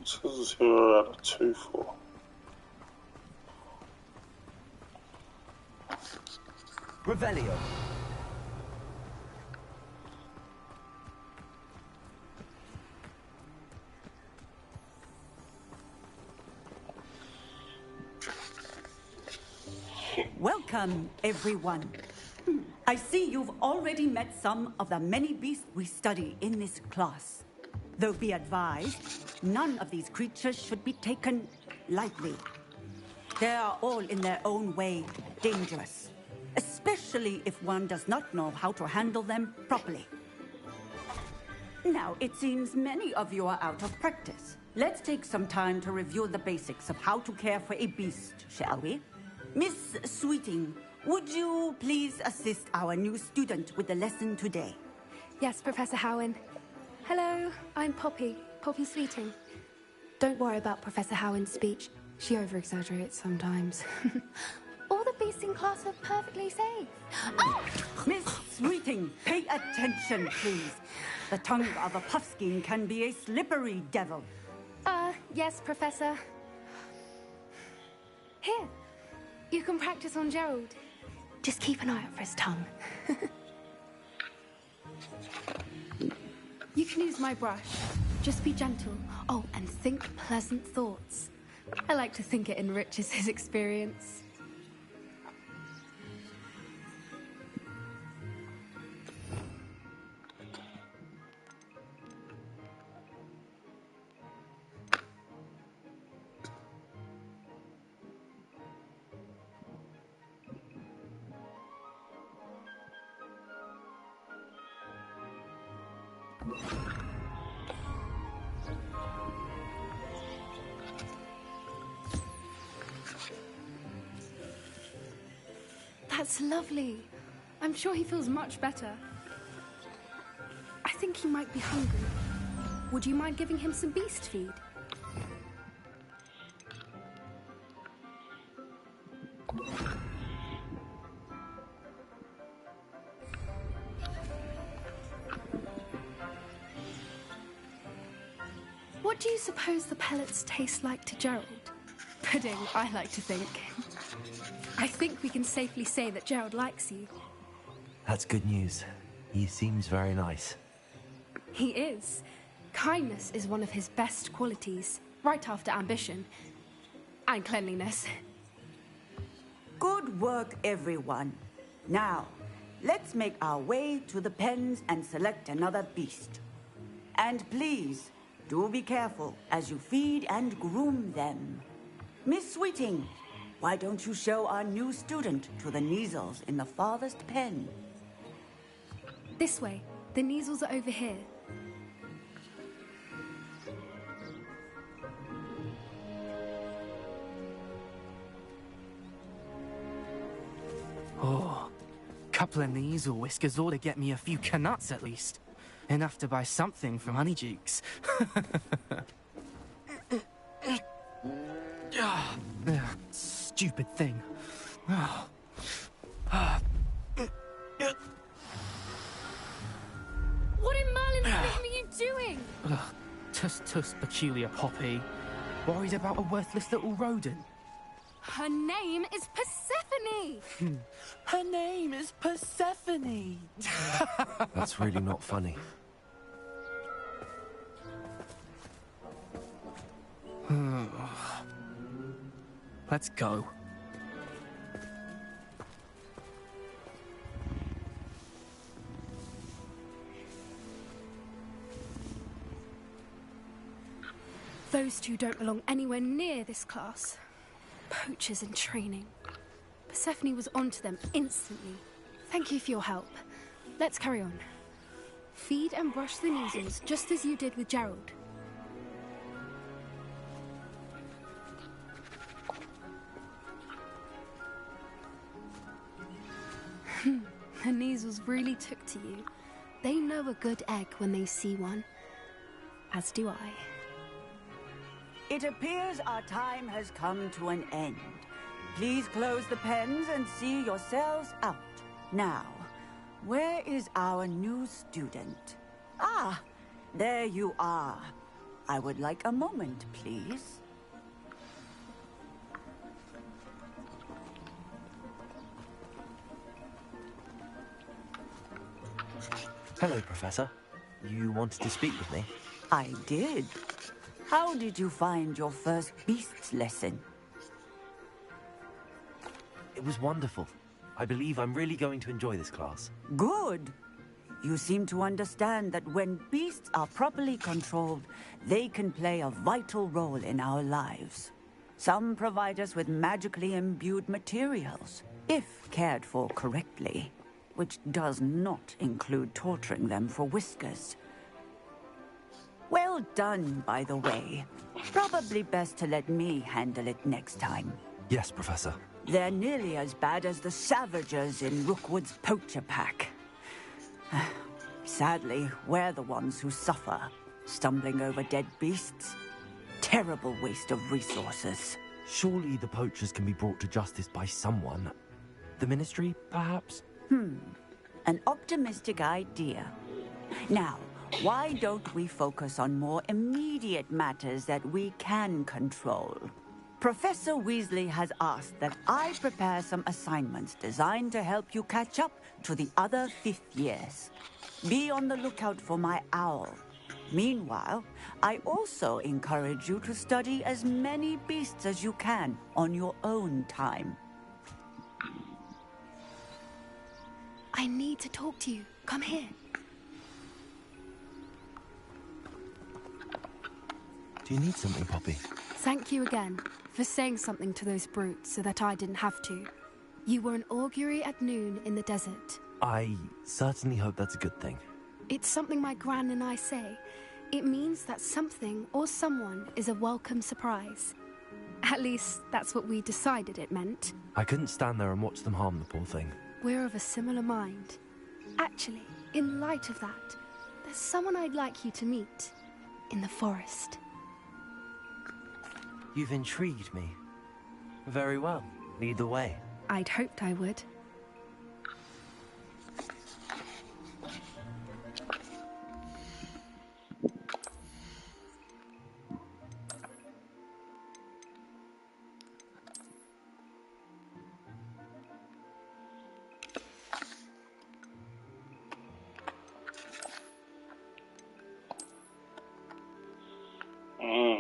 0 out of 2 for. Revelio. Welcome, everyone. I see you've already met some of the many beasts we study in this class. Though be advised, none of these creatures should be taken lightly. They are all in their own way dangerous, especially if one does not know how to handle them properly. Now, it seems many of you are out of practice. Let's take some time to review the basics of how to care for a beast, shall we? Miss Sweeting, would you please assist our new student with the lesson today? Yes, Professor Howen. Hello, I'm Poppy Sweeting. Don't worry about Professor Howen's speech. She over-exaggerates sometimes. All the beasts in class are perfectly safe. Oh! Miss Sweeting, pay attention, please. The tongue of a Fkin can be a slippery devil. Yes, Professor. Here, you can practice on Gerald. Just keep an eye out for his tongue. You can use my brush. Just be gentle. Oh, and think pleasant thoughts. I like to think it enriches his experience. That's lovely. I'm sure he feels much better. I think he might be hungry. Would you mind giving him some beast feed? What do you suppose the pellets taste like to Gerald? Pudding, I like to think. I think we can safely say that Gerald likes you. That's good news. He seems very nice. He is. Kindness is one of his best qualities, right after ambition. And cleanliness. Good work, everyone. Now, let's make our way to the pens and select another beast. And please, do be careful as you feed and groom them. Miss Sweeting, why don't you show our new student to the Neasels in the farthest pen? This way. The Neasels are over here. Oh, couple of Neasel whiskers ought to get me a few canuts at least. Enough to buy something from Honeydukes. Stupid thing. What in Merlin's name are you doing? Tuss, peculiar Poppy. Worried about a worthless little rodent. Her name is Persephone! Her name is Persephone! That's really not funny. Let's go. Those two don't belong anywhere near this class. Poachers in training. Persephone was onto them instantly. Thank you for your help. Let's carry on. Feed and brush the Neasels just as you did with Gerald. The Neasels really took to you. They know a good egg when they see one. As do I. It appears our time has come to an end. Please close the pens and see yourselves out. Now, where is our new student? Ah, there you are. I would like a moment, please. Hello, Professor. You wanted to speak with me? I did. How did you find your first beasts lesson? It was wonderful. I believe I'm really going to enjoy this class. Good. You seem to understand that when beasts are properly controlled, they can play a vital role in our lives. Some provide us with magically imbued materials, if cared for correctly, which does not include torturing them for whiskers. Well done, by the way. Probably best to let me handle it next time. Yes, Professor. They're nearly as bad as the Savagers in Rookwood's poacher pack. Sadly, we're the ones who suffer, stumbling over dead beasts. Terrible waste of resources. Surely the poachers can be brought to justice by someone. The Ministry, perhaps? An optimistic idea. Now, why don't we focus on more immediate matters that we can control? Professor Weasley has asked that I prepare some assignments designed to help you catch up to the other fifth years. Be on the lookout for my owl. Meanwhile, I also encourage you to study as many beasts as you can on your own time. I need to talk to you. Come here. Do you need something, Poppy? Thank you again for saying something to those brutes so that I didn't have to. You were an augury at noon in the desert. I certainly hope that's a good thing. It's something my gran and I say. It means that something or someone is a welcome surprise. At least, that's what we decided it meant. I couldn't stand there and watch them harm the poor thing. We're of a similar mind. Actually, in light of that, there's someone I'd like you to meet. In the forest. You've intrigued me. Very well. Lead the way. I'd hoped I would.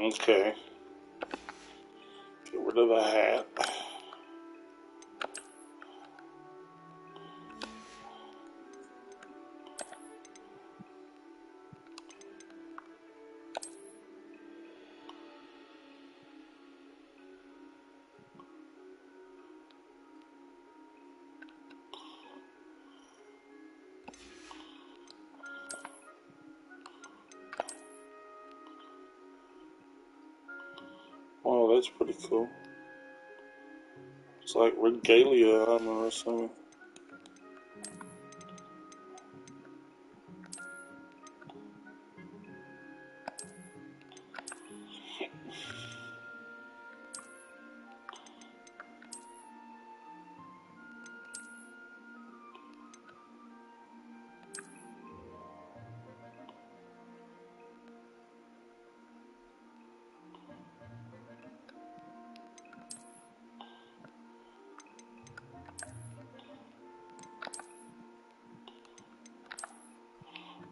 Okay. Get rid of the hat. Oh, that's pretty cool. It's like regalia, I'm assuming.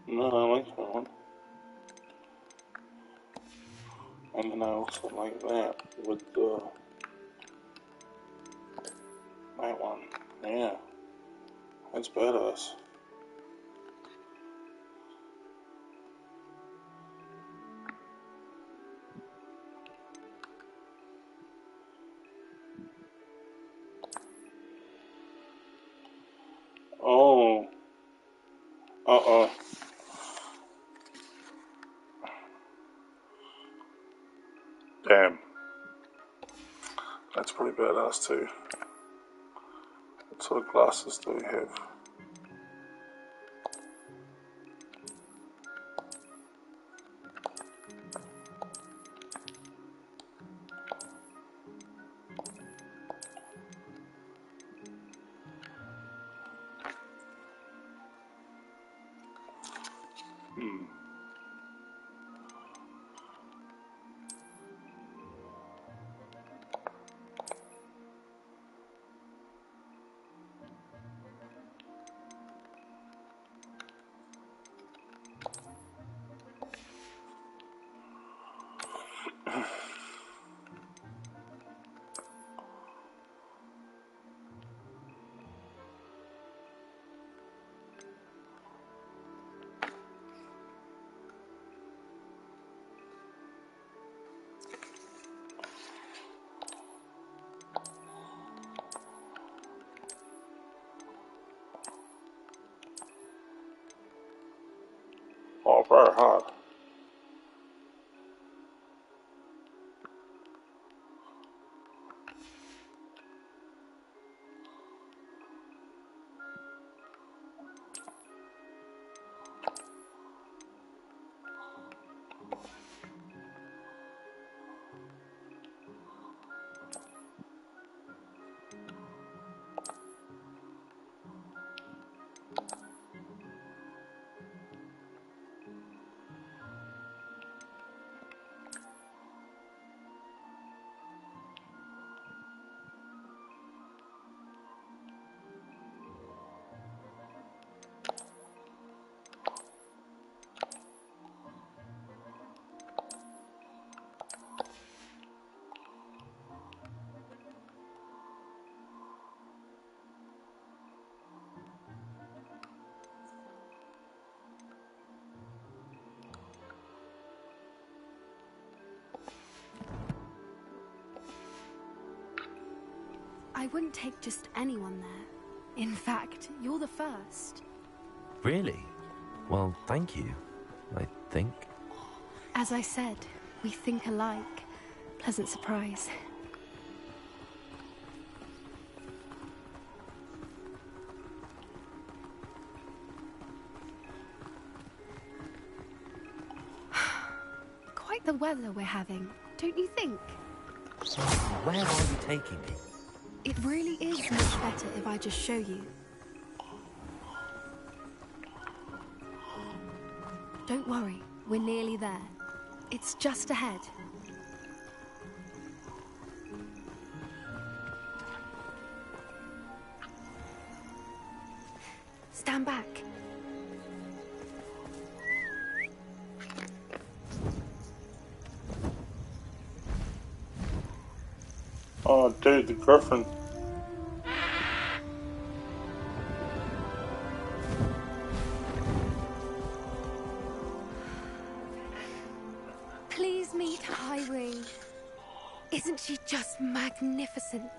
No, I like that one. And then I also like that with the that one. Yeah, that's badass. Oh, damn, that's pretty badass too. What sort of glasses do we have? Oh, very hot. I wouldn't take just anyone there. In fact, you're the first. Really? Well, thank you, I think. As I said, we think alike. Pleasant surprise. Quite the weather we're having, don't you think? So, where are you taking me? It really is much better if I just show you. Don't worry, we're nearly there. It's just ahead. Stand back. Oh, dude, the griffin. Please meet Highwing. Isn't she just magnificent?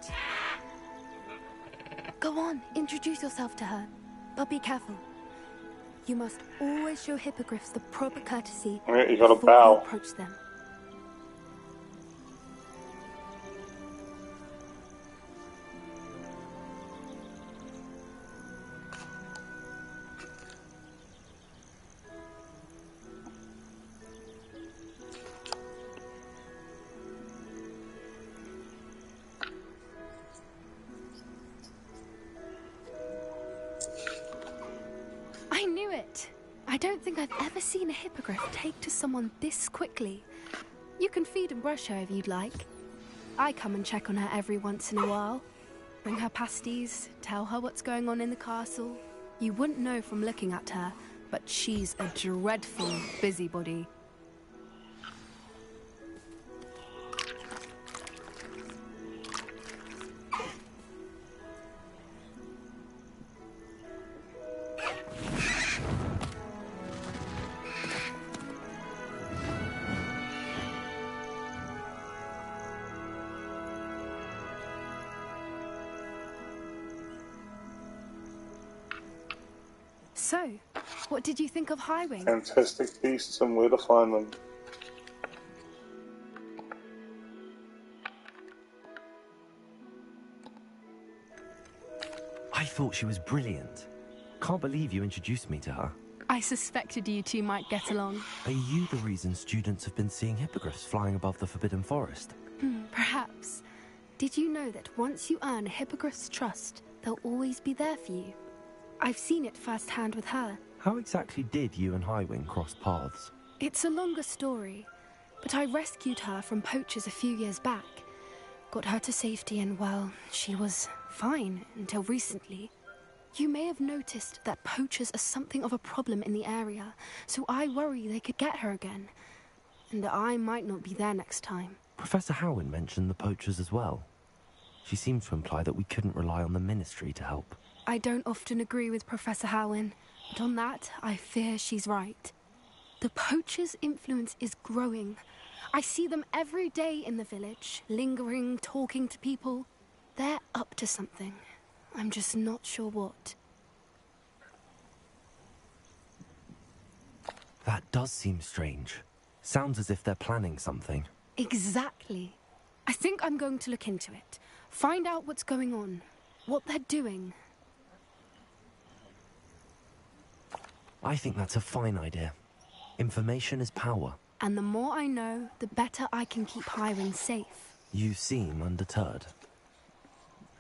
Go on, introduce yourself to her. But be careful. You must always show hippogriffs the proper courtesy Yeah, you gotta before you bow. approach them. I knew it! I don't think I've ever seen a hippogriff take to someone this quickly. You can feed and brush her if you'd like. I come and check on her every once in a while. Bring her pasties, tell her what's going on in the castle. You wouldn't know from looking at her, but she's a dreadful busybody. So, what did you think of Highwing? Fantastic beasts and where to find them. I thought she was brilliant. Can't believe you introduced me to her. I suspected you two might get along. Are you the reason students have been seeing hippogriffs flying above the Forbidden Forest? Perhaps. Did you know that once you earn a hippogriff's trust, they'll always be there for you? I've seen it firsthand with her. How exactly did you and Highwing cross paths? It's a longer story, but I rescued her from poachers a few years back. Got her to safety and, well, she was fine until recently. You may have noticed that poachers are something of a problem in the area, so I worry they could get her again. and I might not be there next time. Professor Howin mentioned the poachers as well. She seemed to imply that we couldn't rely on the Ministry to help. I don't often agree with Professor Howin, but on that, I fear she's right. The poachers' influence is growing. I see them every day in the village, lingering, talking to people. They're up to something. I'm just not sure what. That does seem strange. Sounds as if they're planning something. Exactly. I think I'm going to look into it. Find out what's going on. What they're doing. I think that's a fine idea. Information is power. And the more I know, the better I can keep hiring safe. You seem undeterred.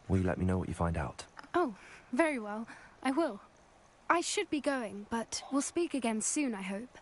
Will you let me know what you find out? Oh, very well. I will. I should be going, but we'll speak again soon, I hope.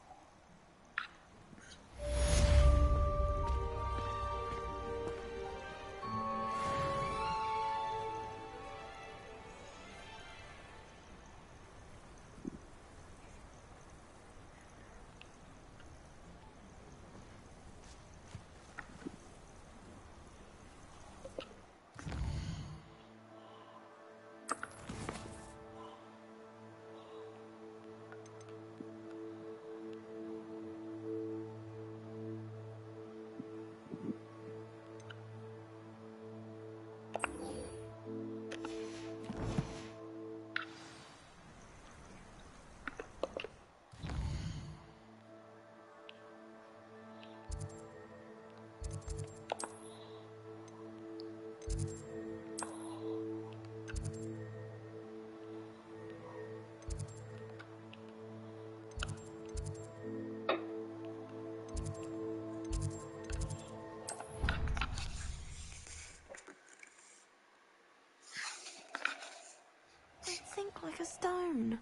Sink like a stone.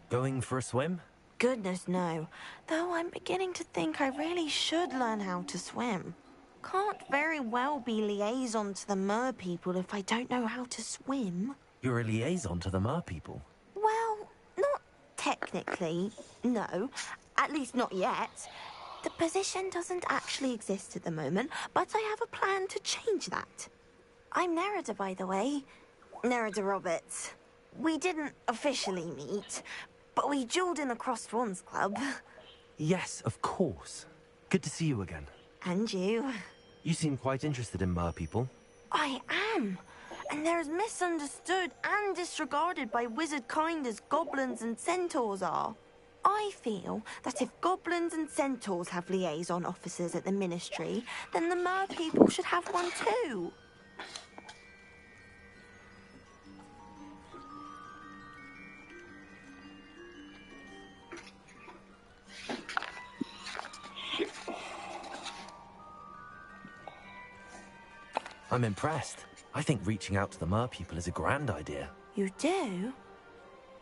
Going for a swim? Goodness, no. Though I'm beginning to think I really should learn how to swim. Can't very well be liaison to the mer people if I don't know how to swim. You're a liaison to the mer people. Well, not technically, no. At least not yet. The position doesn't actually exist at the moment, but I have a plan to change that. I'm Nerida, by the way. Nerida Roberts. We didn't officially meet, but we duelled in the Crossed Swans Club. Yes, of course. Good to see you again. And you. You seem quite interested in mer people. I am. And they're as misunderstood and disregarded by wizard kind as goblins and centaurs are. I feel that if goblins and centaurs have liaison officers at the Ministry, then the mer people should have one too. I'm impressed. I think reaching out to the mer people is a grand idea. You do?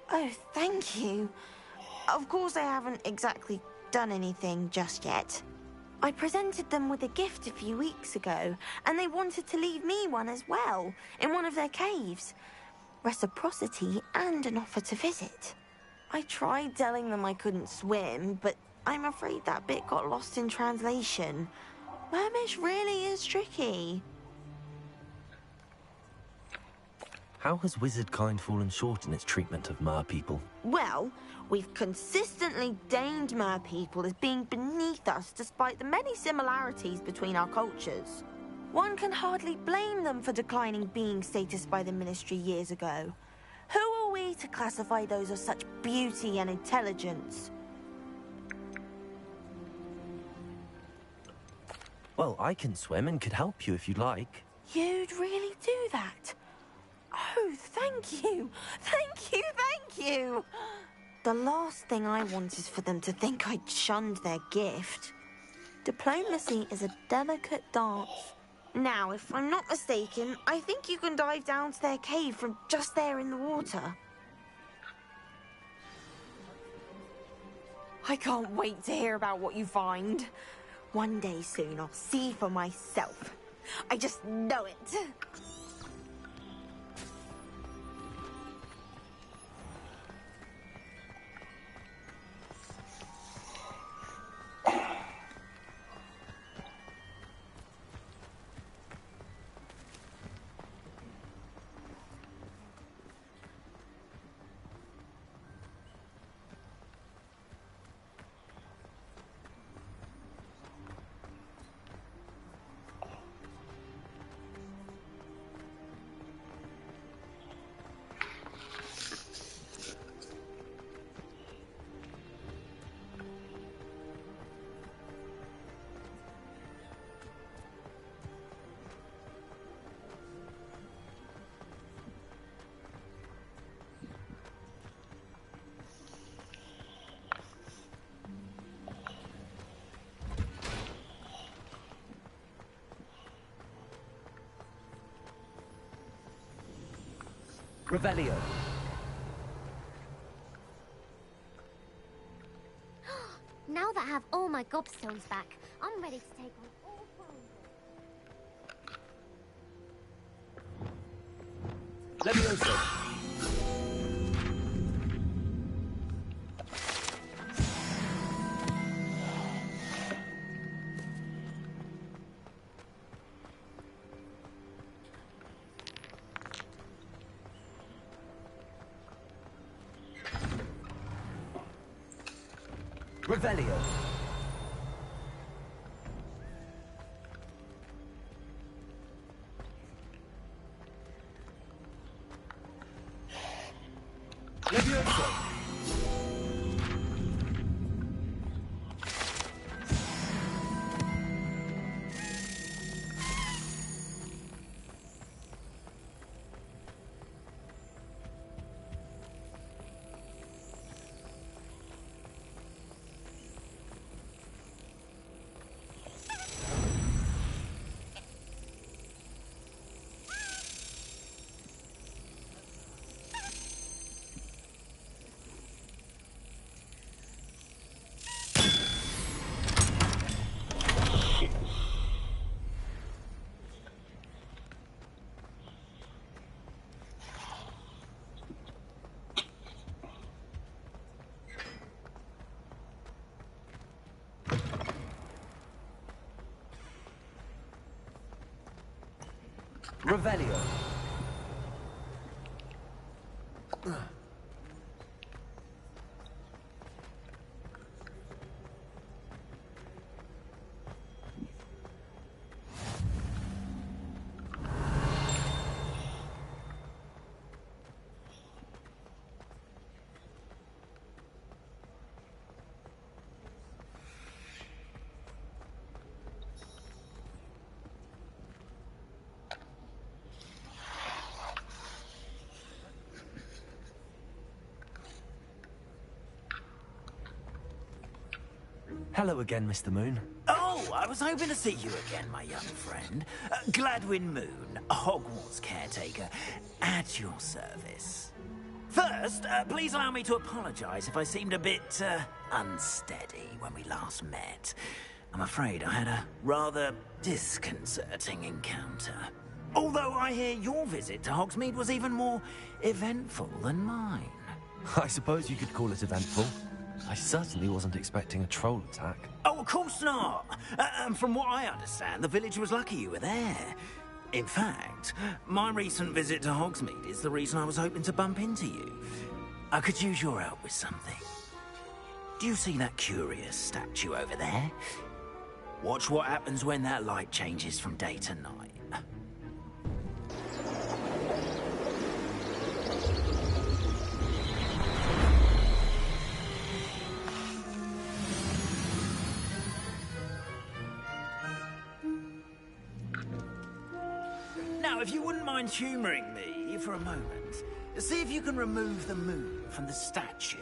Oh, thank you. Of course I haven't exactly done anything just yet. I presented them with a gift a few weeks ago, and they wanted to leave me one as well, in one of their caves. Reciprocity and an offer to visit. I tried telling them I couldn't swim, but I'm afraid that bit got lost in translation. Mermish really is tricky. How has wizard kind fallen short in its treatment of mer people? Well, we've consistently deemed mer people as being beneath us despite the many similarities between our cultures. One can hardly blame them for declining being status by the Ministry years ago. Who are we to classify those of such beauty and intelligence? Well, I can swim and could help you if you'd like. You'd really do that? Oh, thank you! Thank you, thank you! The last thing I want is for them to think I'd shunned their gift. Diplomacy is a delicate dance. Now, if I'm not mistaken, I think you can dive down to their cave from just there in the water. I can't wait to hear about what you find. One day soon, I'll see for myself. I just know it. Revelio. Now that I have all my gobstones back, I'm ready to take on all kinds. Levioso. Revelio. Levioso. Revelio. Hello again, Mr. Moon. Oh, I was hoping to see you again, my young friend. Gladwin Moon, Hogwarts caretaker, at your service. First, please allow me to apologize if I seemed a bit, unsteady when we last met. I'm afraid I had a rather disconcerting encounter. Although I hear your visit to Hogsmeade was even more eventful than mine. I suppose you could call it eventful. I certainly wasn't expecting a troll attack. Oh, of course not. And from what I understand, the village was lucky you were there. In fact, my recent visit to Hogsmeade is the reason I was hoping to bump into you. I could use your help with something. Do you see that curious statue over there? Watch what happens when that light changes from day to night. Now, if you wouldn't mind humouring me for a moment, see if you can remove the moon from the statue.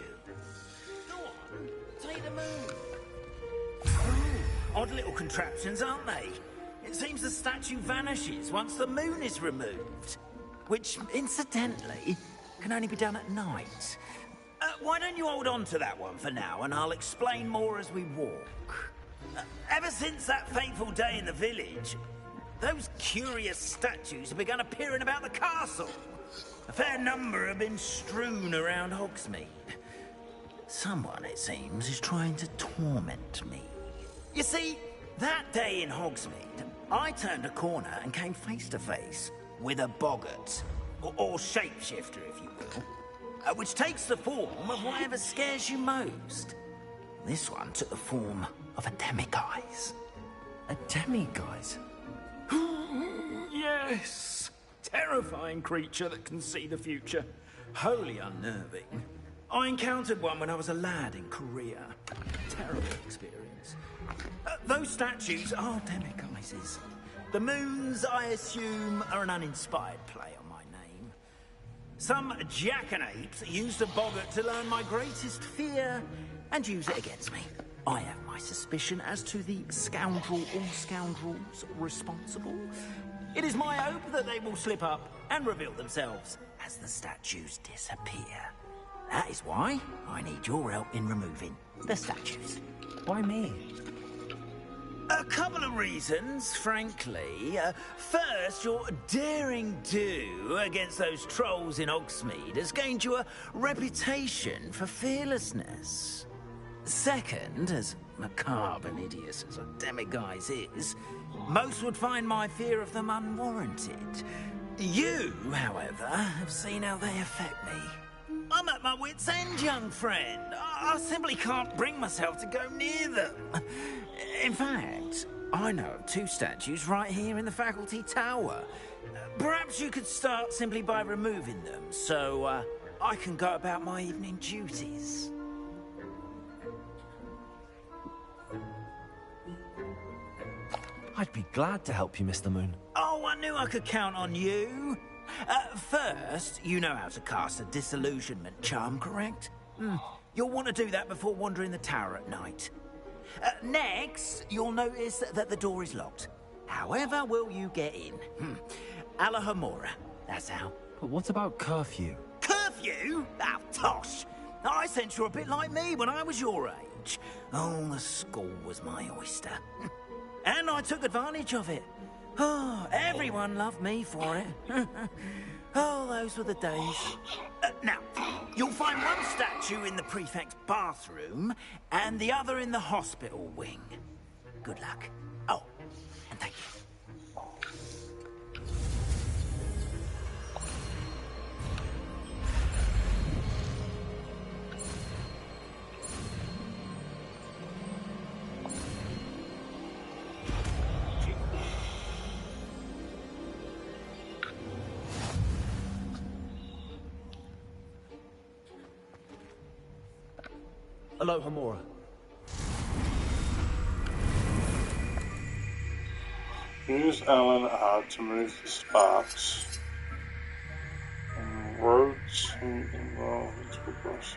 Go on, take the moon. Odd little contraptions, aren't they? It seems the statue vanishes once the moon is removed. Which, incidentally, can only be done at night. Why don't you hold on to that one for now, and I'll explain more as we walk. Ever since that fateful day in the village, those curious statues have begun appearing about the castle. A fair number have been strewn around Hogsmeade. Someone, it seems, is trying to torment me. You see, that day in Hogsmeade, I turned a corner and came face to face with a boggart, or shapeshifter, if you will, which takes the form of whatever scares you most. This one took the form of a demiguise. A demiguise? Yes! Terrifying creature that can see the future. Wholly unnerving. I encountered one when I was a lad in Korea. Terrible experience. Those statues are demiguises. The moons, I assume, are an uninspired play on my name. Some jackanapes used a boggart to learn my greatest fear and use it against me. I have my suspicion as to the scoundrel or scoundrels responsible. It is my hope that they will slip up and reveal themselves as the statues disappear. That is why I need your help in removing the statues. Why me? A couple of reasons, frankly. First, your daring do against those trolls in Hogsmeade has gained you a reputation for fearlessness. Second, as macabre and hideous as a demiguise is, most would find my fear of them unwarranted. You, however, have seen how they affect me. I'm at my wit's end, young friend. I simply can't bring myself to go near them. In fact, I know of 2 statues right here in the faculty tower. Perhaps you could start simply by removing them, so I can go about my evening duties. I'd be glad to help you, Mr. Moon. Oh, I knew I could count on you. First, you know how to cast a disillusionment charm, correct? You'll want to do that before wandering the tower at night. Next, you'll notice that the door is locked. However will you get in? Alahomora, that's how. But what about curfew? Curfew? Oh, tosh! I sense you're a bit like me when I was your age. Oh, the school was my oyster. And I took advantage of it. Oh, everyone loved me for it. Oh, those were the days. Now, you'll find one statue in the prefect's bathroom and the other in the hospital wing. Good luck. Oh, and thank you. Alahomora. Use Alan R to move the sparks and roads involved into progress.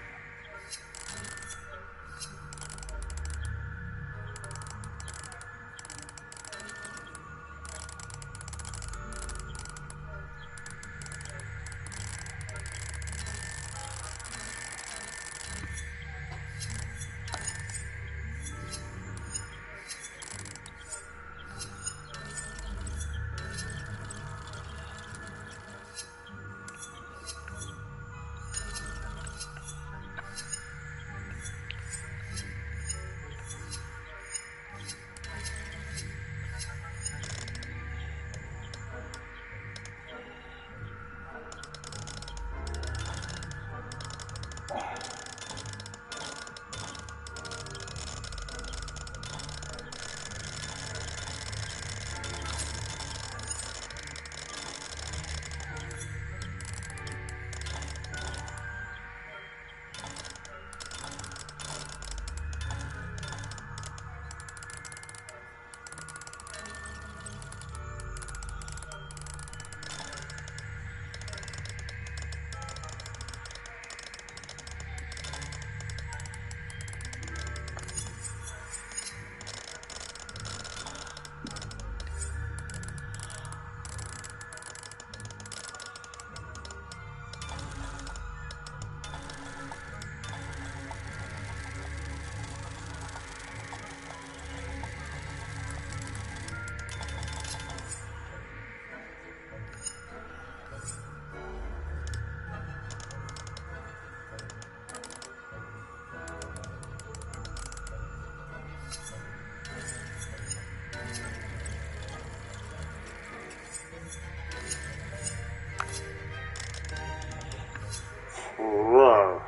Whoa.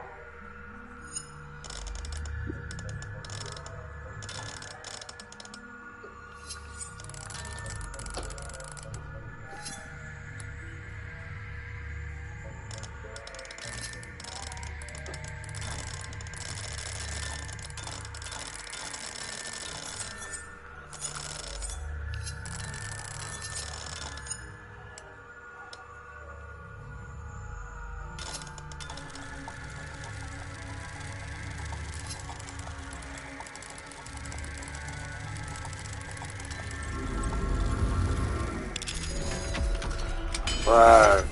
Right.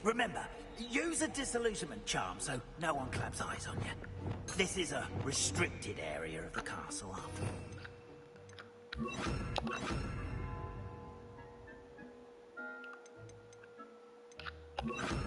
Remember, use a disillusionment charm so no one claps eyes on you. This is a restricted area of the castle, after all.